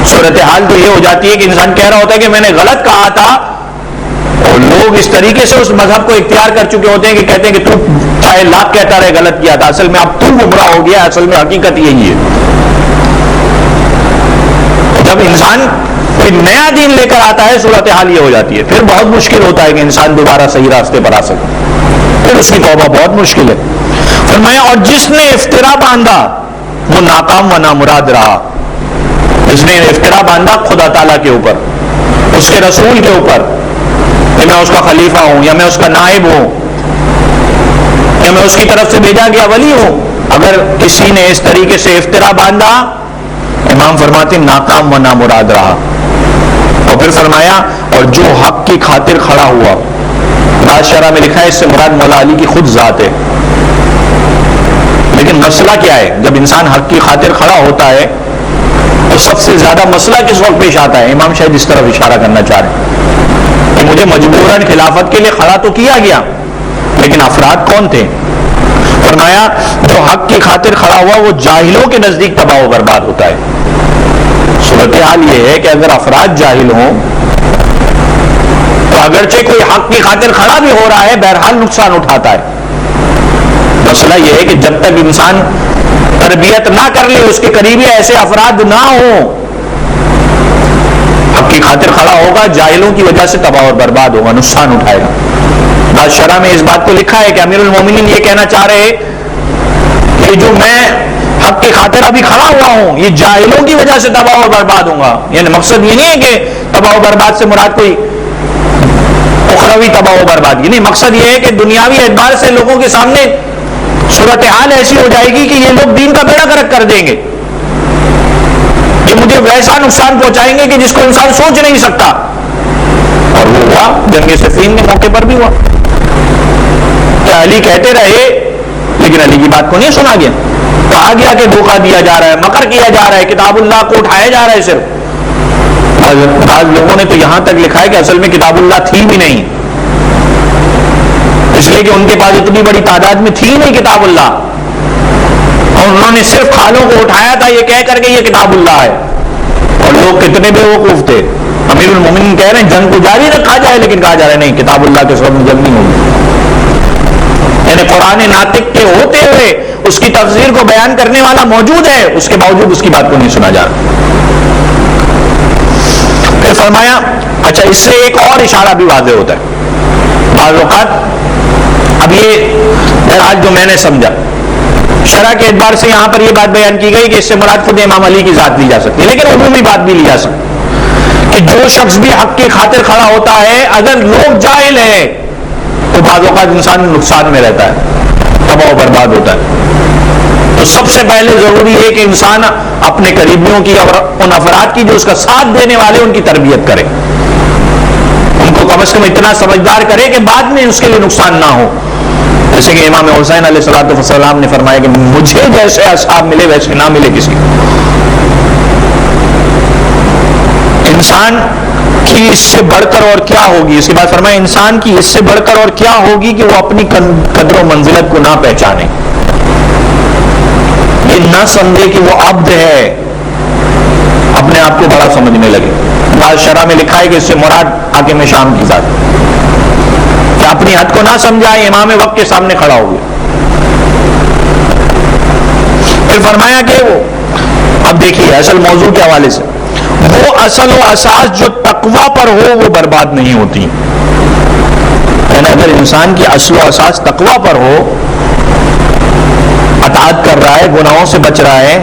صورتحال تو یہ ہو جاتی ہے کہ انسان کہہ رہا ہوتا ہے کہ میں نے غلط کہا تھا، اور لوگ اس طریقے سے اس مذہب کو اختیار کر چکے ہوتے ہیں کہ کہتے ہیں کہ تو چاہے لاکھ کہتا رہے غلط کیا تھا، اصل میں اب تو گمراہ ہو گیا، اصل میں حقیقت یہی ہے۔ جب انسان کوئی نیا دین لے کر آتا ہے صورتحال یہ ہو جاتی ہے، پھر بہت مشکل ہوتا ہے کہ انسان دوبارہ صحیح راستے پر آ سکے، پھر اس کی توبہ بہت مشکل ہے۔ فرمایا اور جس نے افطرا باندھا وہ ناکام و نامراد رہا، جس نے افطرا باندھا خدا تعالیٰ کے اوپر، اس کے رسول کے اوپر، کہ میں اس کا خلیفہ ہوں یا میں اس کا نائب ہوں یا میں اس کی طرف سے بھیجا گیا ولی ہوں، اگر کسی نے اس طریقے سے افطرا باندھا، امام فرماتے ناکام و نامراد رہا۔ اور پھر فرمایا اور جو حق کی خاطر کھڑا ہوا، بعض شرح میں لکھا ہے اس سے مراد مولا علی کی خود ذات ہے، لیکن مسئلہ کیا ہے؟ جب انسان حق کی خاطر کھڑا ہوتا ہے تو سب سے زیادہ مسئلہ کس وقت پیش آتا ہے؟ امام شاید اس طرف اشارہ کرنا چاہ رہے ہیں کہ مجھے مجبوراً خلافت کے لیے کھڑا تو کیا گیا، لیکن افراد کون تھے؟ فرمایا جو حق کی خاطر کھڑا ہوا وہ جاہلوں کے نزدیک تباہ و برباد ہوتا ہے۔ صورتحال یہ ہے کہ اگر افراد جاہل ہوں تو اگرچہ کوئی حق کی خاطر کھڑا بھی ہو رہا ہے بہرحال نقصان اٹھاتا ہے۔ مسئلہ یہ ہے کہ جب تک انسان تربیت نہ کر لے، اس کے قریبی ایسے افراد نہ ہوں، حق کی خاطر کھڑا ہوگا، جاہلوں کی وجہ سے تباہ اور برباد ہوگا، نقصان اٹھائے گا۔ بعض شرح میں اس بات کو لکھا ہے کہ امیر المومنین یہ کہنا چاہ رہے کہ جو میں حق کی خاطر ابھی کھڑا ہوا ہوں یہ جاہلوں کی وجہ سے تباہ و برباد ہوں گا، یعنی مقصد یہ نہیں ہے کہ تباہ و برباد سے مراد کوئی اخروی تباہ و برباد، یعنی مقصد یہ ہے کہ دنیاوی اعتبار سے لوگوں کے سامنے صورتحال ایسی ہو جائے گی کہ یہ لوگ دین کا بیڑا گرک کر دیں گے، یہ مجھے ویسا نقصان پہنچائیں گے کہ جس کو انسان سوچ نہیں سکتا۔ اور وہ ہوا، جنگ صفین کے موقع پر بھی ہوا کہ علی کہتے رہے لیکن علی کی بات کو نہیں سنا گیا، کہا گیا کہ دھوکہ دیا جا رہا ہے، مکر کیا جا رہا ہے، کتاب اللہ کو اٹھایا جا رہا ہے صرف۔ بعض لوگوں نے تو یہاں تک لکھا ہے کہ اصل میں کتاب اللہ تھی بھی نہیں، اس لیے کہ ان کے پاس اتنی بڑی تعداد میں تھی نہیں کتاب اللہ، اور انہوں نے صرف کھالوں کو اٹھایا تھا یہ کہہ کر کے یہ کتاب اللہ ہے، اور لوگ کتنے بے وقوف تھے، امیر المومنین کہہ رہے ہیں جنگ کو جاری رکھا جائے، لیکن کہا جا رہا ہے نہیں، کتاب اللہ کے سبب جنگ نہیں ہوگی. یعنی قرآن ناطق کے ہوتے ہوئے اس کی تفسیر کو بیان کرنے والا موجود ہے، اس کے باوجود اس کی بات کو نہیں سنا جا رہا. پھر فرمایا اچھا اس سے ایک اور اشارہ بھی واضح ہوتا ہے. بعض اوقات اب یہ بہرحال جو میں نے سمجھا شرع کے اعتبار سے یہاں پر یہ بات بیان کی گئی کہ اس سے مراد خود امام علی کی ذات لی جا سکتی ہے، لیکن عمومی بات بھی لی جا سکتی کہ جو شخص بھی حق کی خاطر کھڑا ہوتا ہے اگر لوگ جاہل ہیں تو بعض اوقات انسان نقصان میں رہتا ہے، تباہ و برباد ہوتا ہے. تو سب سے پہلے ضروری ہے کہ انسان اپنے قریبیوں کی اور ان افراد کی جو اس کا ساتھ دینے والے ان کی تربیت کرے، ان کو کم از کم اتنا سمجھدار کرے کہ بعد میں اس کے لیے نقصان نہ ہو. جیسے کہ امام حسین علیہ السلام نے فرمایا کہ مجھے جیسے اصحاب ملے ویسے نہ ملے کسی کو. انسان کی اس سے بڑھ کر اور کیا ہوگی، اس کے بعد فرمایا انسان کی اس سے بڑھ کر اور کیا ہوگی کہ وہ اپنی قدر و منزلت کو نہ پہچانے، یہ نہ سمجھے کہ وہ عبد ہے، اپنے آپ کو بڑا سمجھنے لگے. بعض شرح میں لکھا ہے کہ اس سے مراد حاکم شام کی ذات، کہ اپنی حد کو نہ سمجھائے، امام وقت کے سامنے کھڑا ہو گیا. پھر فرمایا کہ وہ اب دیکھیے اصل موضوع کے حوالے سے وہ اصل و اساس جو تقوی پر ہو وہ برباد نہیں ہوتی. یعنی اگر انسان کی اصل و اساس تقوی پر ہو، اطاعت کر رہا ہے، گناہوں سے بچ رہا ہے،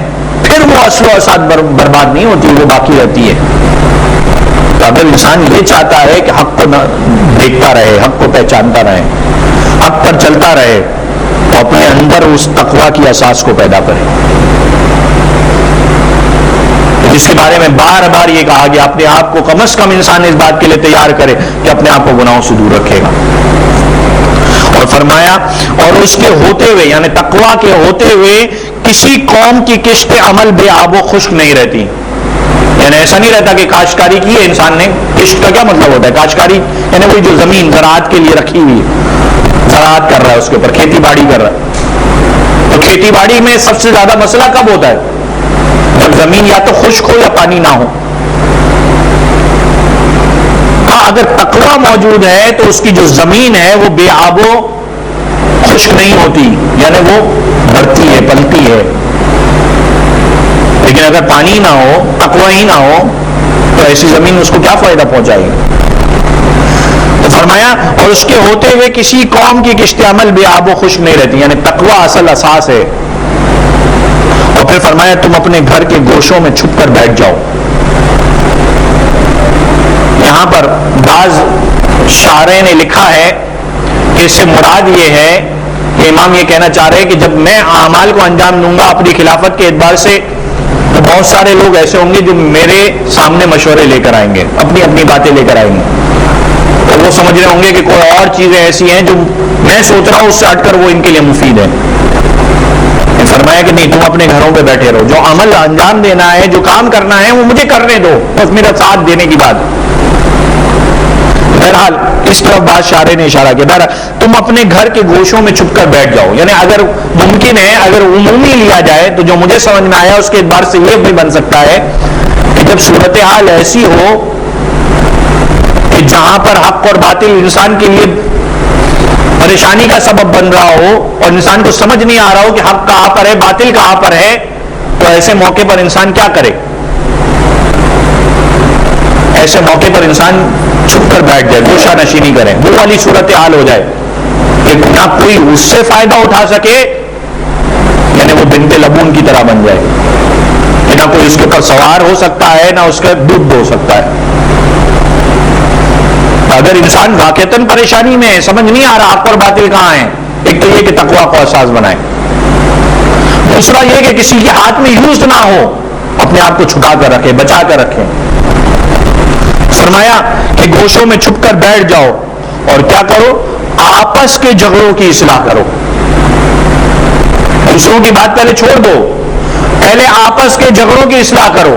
پھر وہ اصل و اساس برباد نہیں ہوتی، وہ باقی رہتی ہے. تو اگر انسان یہ چاہتا ہے کہ حق کو دیکھتا رہے، حق کو پہچانتا رہے، حق پر چلتا رہے، تو اپنے اندر اس تقوی کی اساس کو پیدا کرے، جس کے بارے میں بار بار یہ کہا گیا اپنے آپ کو کم از کم انسان اس بات کے لیے تیار کرے کہ اپنے آپ کو گناہوں سے دور رکھے گا. اور فرمایا اور اس کے ہوتے ہوئے یعنی تقوی کے ہوتے ہوئے کسی قوم کی کشت عمل بے آب و خشک نہیں رہتی. یعنی ایسا نہیں رہتا کہ کاشتکاری کی ہے انسان نے. کشت کا کیا مطلب ہوتا ہے؟ کاشتکاری یعنی وہی جو زمین زراعت کے لیے رکھی ہوئی ہے، زراعت کر رہا ہے، اس کے اوپر کھیتی باڑی کر رہا ہے. تو کھیتی باڑی میں سب سے زیادہ مسئلہ کب ہوتا ہے؟ جب زمین یا تو خشک ہو یا پانی نہ ہو. ہاں اگر تقوی موجود ہے تو اس کی جو زمین ہے وہ بے آب و خشک نہیں ہوتی، یعنی وہ بڑھتی ہے، پلتی ہے. لیکن اگر پانی نہ ہو، تقوی ہی نہ ہو، تو ایسی زمین اس کو کیا فائدہ پہنچائے گی؟ تو فرمایا اور اس کے ہوتے ہوئے کسی قوم کی کشت عمل بے آب و خشک نہیں رہتی، یعنی تقوی اصل اساس ہے. اور پھر فرمایا تم اپنے گھر کے گوشوں میں چھپ کر بیٹھ جاؤ. یہاں پر بعض شاعروں نے لکھا ہے کہ اس سے مراد یہ ہے کہ امام یہ کہنا چاہ رہے ہیں کہ جب میں اعمال کو انجام دوں گا اپنی خلافت کے اعتبار سے، تو بہت سارے لوگ ایسے ہوں گے جو میرے سامنے مشورے لے کر آئیں گے، اپنی اپنی باتیں لے کر آئیں گے. تو وہ سمجھ رہے ہوں گے کہ کوئی اور چیزیں ایسی ہیں جو میں سوچ رہا ہوں اس سے ہٹ کر وہ ان کے لیے مفید ہے. فرمایا کہ نہیں، تم اپنے گھروں پہ بیٹھے رہو، جو عمل انجام دینا ہے، جو کام کرنا ہے وہ مجھے کرنے دو، بس میرا ساتھ دینے کی بات. بہرحال اس طرف بات شاعر نے اشارہ کیا. بہرحال تم اپنے گھر کے گوشوں میں چھپ کر بیٹھ جاؤ، یعنی اگر ممکن ہے، اگر عمومی لیا جائے تو جو مجھے سمجھ میں آیا اس کے اعتبار سے یہ بھی بن سکتا ہے کہ جب صورتحال ایسی ہو کہ جہاں پر حق اور باطل انسان کے لیے پریشانی کا سبب بن رہا ہو اور انسان کو سمجھ نہیں آ رہا ہو کہ حق کہاں پر ہے، باطل کہاں پر ہے، تو ایسے موقع پر انسان کیا کرے؟ ایسے موقع پر انسان چھپ کر بیٹھ جائے، گوشہ نشینی کرے. وہ والی صورتحال ہو جائے کہ نہ کوئی اس سے فائدہ اٹھا سکے، یعنی وہ بنت لبون کی طرح بن جائے کہ نہ کوئی اس کے اوپر سوار ہو سکتا ہے، نہ اس کا دودھ ہو سکتا ہے. اگر انسان واقعتاً پریشانی میں ہے، سمجھ نہیں آ رہا حق اور باطل کہاں ہے، ایک تو یہ کہ تقویٰ کو اساس بنائے، دوسرا یہ کہ کسی کے ہاتھ میں یوز نہ ہو، اپنے آپ کو چھپا کر رکھے، بچا کر رکھے. فرمایا کہ گوشوں میں چھپ کر بیٹھ جاؤ اور کیا کرو؟ آپس کے جھگڑوں کی اصلاح کرو. دوسروں کی بات پہلے چھوڑ دو، پہلے آپس کے جھگڑوں کی اصلاح کرو.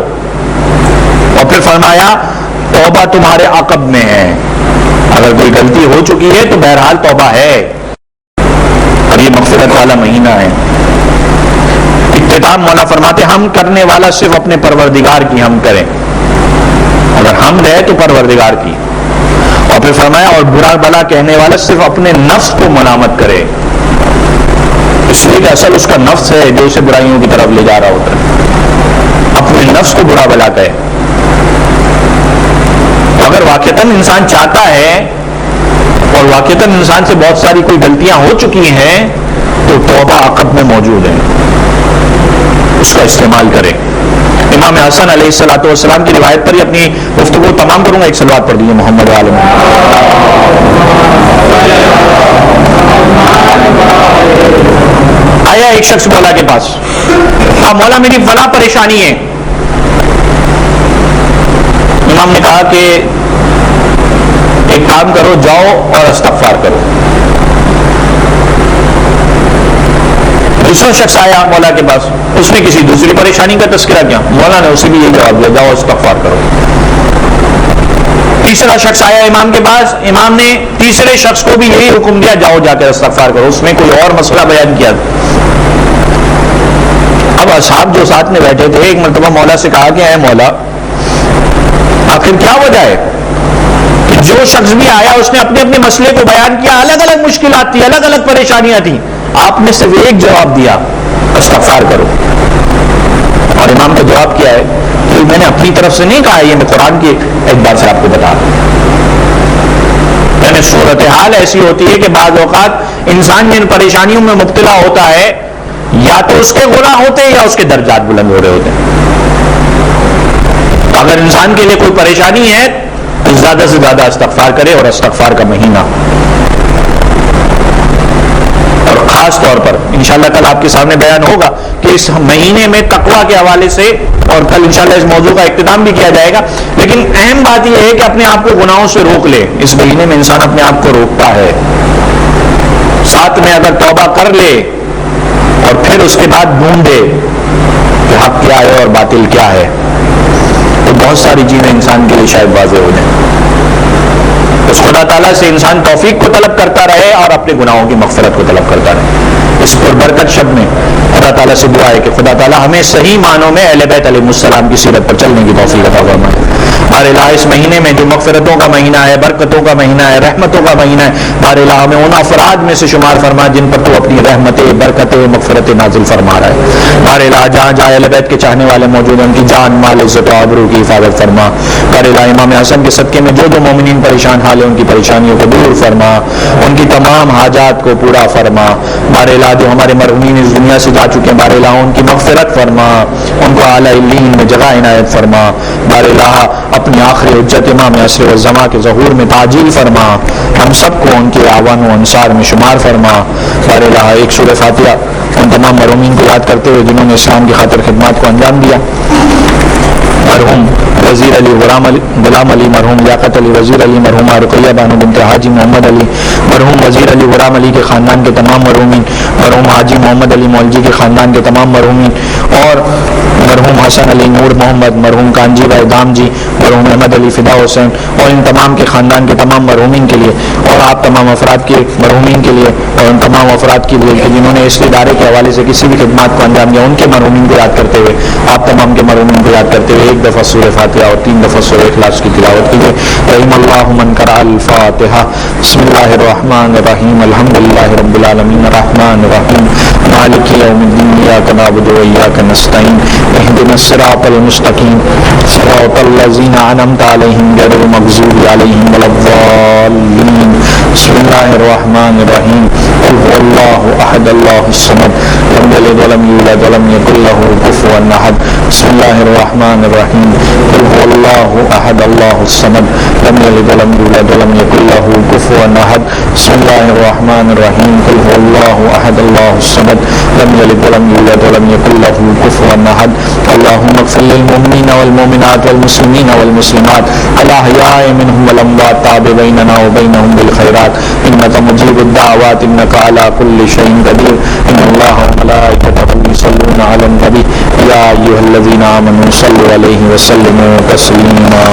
اور پھر فرمایا توبہ تمہارے عقب میں ہے. اگر کوئی غلطی ہو چکی ہے تو بہرحال توبہ ہے، اور یہ مغفرت والا مہینہ ہے. اختتام مولا فرماتے ہم کرنے والا صرف اپنے پروردگار کی ہم کریں. اگر حمد ہے تو پروردگار کی. اور پھر فرمایا اور برا بلا کہنے والا صرف اپنے نفس کو ملامت کرے، اس لیے کہ اصل اس کا نفس ہے جو اسے برائیوں کی طرف لے جا رہا ہوتا ہے. اپنے نفس کو برا بلا کہے. اگر واقعتاً انسان چاہتا ہے اور واقعتاً انسان سے بہت ساری کوئی غلطیاں ہو چکی ہیں تو توبہ عقب میں موجود ہے، اس کا استعمال کرے. امام حسن علیہ الصلوۃ والسلام کی روایت پر ہی اپنی گفتگو تمام کروں گا. ایک صلوات پڑھ دیجیے محمد عالم. آیا ایک شخص مولا کے پاس، ہاں مولا میری فلاں پریشانی ہے. امام نے کہا کہ ایک کام کرو، جاؤ اور استغفار کرو. دوسرا شخص آیا مولا کے پاس، اس نے کسی دوسری پریشانی کا تذکرہ کیا، مولا نے اسے بھی یہی جواب دیا، جاؤ استغفار کرو. تیسرا شخص آیا امام کے پاس، امام نے تیسرے شخص کو بھی یہی حکم دیا، جاؤ جا کر استغفار کرو. اس نے کوئی اور مسئلہ بیان کیا. اب اصحاب جو ساتھ میں بیٹھے تھے ایک مرتبہ مولا سے کہا کہ اے مولا آخر کیا وجہ ہے کہ جو شخص بھی آیا اس نے اپنے اپنے مسئلے کو بیان کیا، الگ الگ مشکلات تھی، الگ الگ پریشانیاں تھیں، آپ نے صرف ایک جواب دیا، استغفار کرو. اور امام کا جواب کیا ہے کہ میں نے اپنی طرف سے نہیں کہا، یہ میں قرآن کی اعتبار سے آپ کو بتا رہا ہوں. یعنی صورتحال ایسی ہوتی ہے کہ بعض اوقات انسان جن پریشانیوں میں مبتلا ہوتا ہے یا تو اس کے گناہ ہوتے ہیں یا اس کے درجات بلند ہو رہے ہوتے ہیں. اگر انسان کے لیے کوئی پریشانی ہے تو زیادہ سے زیادہ استغفار کرے، اور استغفار کا مہینہ، اور خاص طور پر انشاءاللہ کل آپ کے سامنے بیان ہوگا کہ اس مہینے میں تقویٰ کے حوالے سے، اور کل انشاءاللہ اس موضوع کا اختتام بھی کیا جائے گا، لیکن اہم بات یہ ہے کہ اپنے آپ کو گناہوں سے روک لے. اس مہینے میں انسان اپنے آپ کو روکتا ہے. ساتھ میں اگر توبہ کر لے اور پھر اس کے بعد ڈھونڈے کہ حق کیا ہے اور باطل کیا ہے، تو بہت ساری چیزیں انسان کے لیے شاید واضح ہو جائیں. اس خدا تعالیٰ سے انسان توفیق کو طلب کرتا رہے اور اپنے گناہوں کی مغفرت کو طلب کرتا رہے. اس پر برکت شب میں خدا تعالیٰ سے دعا ہے کہ خدا تعالیٰ ہمیں صحیح معنوں میں اہل بیت علیہ السلام کی سیرت پر چلنے کی توفیق عطا فرمائے. بار الہ اس مہینے میں جو مغفرتوں کا مہینہ ہے، برکتوں کا مہینہ ہے، رحمتوں کا مہینہ ہے، بار الہ ہمیں ان افراد میں سے شمار فرما جن پر تو اپنی رحمتیں، برکتیں، مغفرتیں نازل فرما رہا ہے. بار الہ جہاں جہاں اہل بیت کے چاہنے والے موجود ہیں ان کی جان، مال، عزت و آبرو کی حفاظت فرما. بار الہ امام حسن کے صدقے میں جو مومنین پریشان حال ہیں ان کی پریشانیوں کو دور فرما، ان کی تمام حاجات کو پورا فرما. بار الہ جو ہمارے مرحومین اس دنیا سے جا چکے ہیں، بار الہ ان کی مغفرت فرما، ان کو اعلی علیین میں جگہ عنایت فرما. بار الہ اپنی آخری حجت امام عصر والزماں کے ظہور میں تعجیل فرما، ہم سب کو ان کے اعوان و انصار میں شمار فرما. بار الہ ایک سورہ فاتحہ ان تمام مرحومین کو یاد کرتے ہوئے جنہوں نے اسلام کی خاطر خدمات کو انجام دیا. مرحوم وزیر علی غلام علی، مرحوم لیاقت علی وزیر علی، مرحوم رقیہ بانو بنت حاجی محمد علی، مرحوم وزیر علی غلام علی کے خاندان کے تمام مرحومین، مرحوم حاجی محمد علی مولجی کے خاندان کے تمام مرحومین، اور مرحوم حسن علی نور محمد، مرحوم کانجی بھائی دام جی، مرحوم احمد علی فدا حسین، اور ان تمام کے خاندان کے تمام مرحومین کے لیے، اور آپ تمام افراد کے مرحومین کے لیے، اور ان تمام افراد کے لیے کہ جنہوں نے اس ادارے کے حوالے سے کسی بھی خدمات کو انجام دیا، ان کے مرحومین کو یاد کرتے ہوئے، آپ تمام کے مرحومین کو یاد کرتے ہوئے ایک دفعہ سورہ فاتحہ اور 3 دفعہ سورہ اخلاص کی تلاوت کیجیے. رحم اللہ من قرأ الفاتحہ. بسم اللہ الرحمن الرحیم، الحمد للہ رب العالمین، الرحمن الرحیم، مالک یوم الدین، ایاک نعبد و ایاک نستعین، اہدنا الصراط المستقیم، صراط الذین انعمت علیہم غیر المغضوب علیہم ولا الضالین. بسم اللہ الرحمن الرحیم. قل هو اللہ احد اللہ الصمد لم یلد ولم یولد ولم یکن له کفوا احد. بسم اللہ الرحمن الرحیم. قل هو اللہ احد اللہ الصمد لم یلد ولم یولد ولم یکن له کفوا احد. بسم اللہ الرحمن الرحیم. قل هو اللہ احد اللہ الصمد لم یلد ولم یولد ولم یکن له کفوا احد. اللهم اغفر للمؤمنین والمؤمنات والمسلمین والمسلمات الاحیاء منهم والاموات، تاب بیننا وبینهم بالخیرات انک مجیب الدعوات انک علی کل شیء قدیر. ان اللہ وملائکته یصلون علی النبی یا ایھا الذین آمنوا صلوا علیہ وسلموا تسلیما.